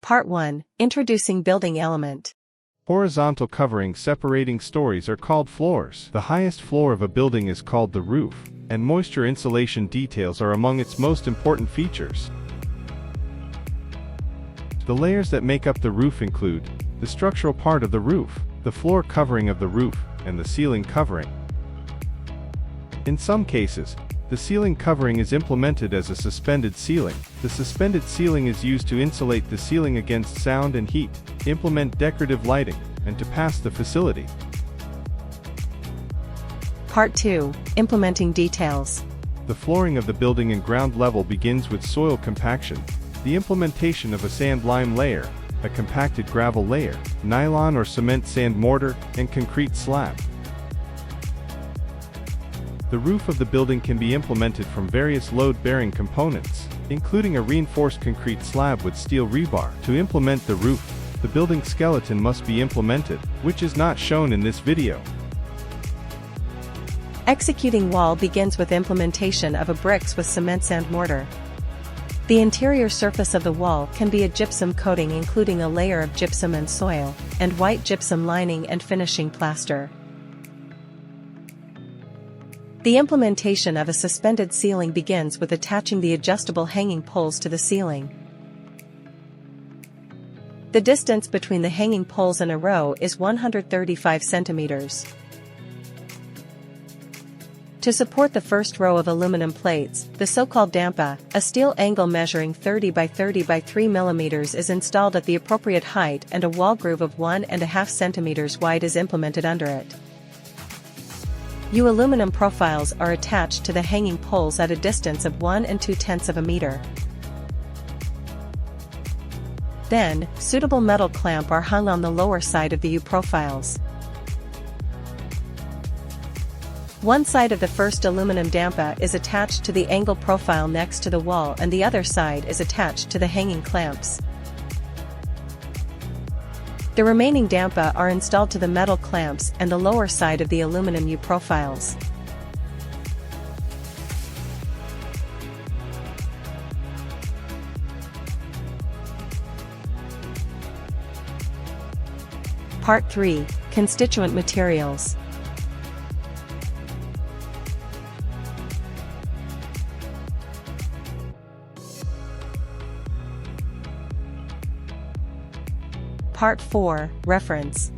Part 1. Introducing building element. Horizontal coverings separating stories are called floors. The highest floor of a building is called the roof, and moisture insulation details are among its most important features. The layers that make up the roof include the structural part of the roof, the floor covering of the roof, and the ceiling covering. In some cases, the ceiling covering is implemented as a suspended ceiling. The suspended ceiling is used to insulate the ceiling against sound and heat, implement decorative lighting, and to pass the facility. Part 2. Implementing details. The flooring of the building and ground level begins with soil compaction, the implementation of a sand-lime layer, a compacted gravel layer, nylon or cement sand mortar, and concrete slab. The roof of the building can be implemented from various load-bearing components, including a reinforced concrete slab with steel rebar. To implement the roof, the building skeleton must be implemented, which is not shown in this video. Executing wall begins with implementation of a bricks with cement sand mortar. The interior surface of the wall can be a gypsum coating including a layer of gypsum and soil, and white gypsum lining and finishing plaster. The implementation of a suspended ceiling begins with attaching the adjustable hanging poles to the ceiling. The distance between the hanging poles in a row is 135 centimeters. To support the first row of aluminum plates, the so-called DAMPA, a steel angle measuring 30 by 30 by 3 millimeters is installed at the appropriate height and a wall groove of 1.5 centimeters wide is implemented under it. Aluminum profiles are attached to the hanging poles at a distance of 1 2/10 meters. Then, suitable metal clamp are hung on the lower side of the U profiles. One side of the first aluminum DAMPA is attached to the angle profile next to the wall and the other side is attached to the hanging clamps. The remaining DAMPA are installed to the metal clamps and the lower side of the aluminum U profiles. Part 3. Constituent materials. Part 4. Reference.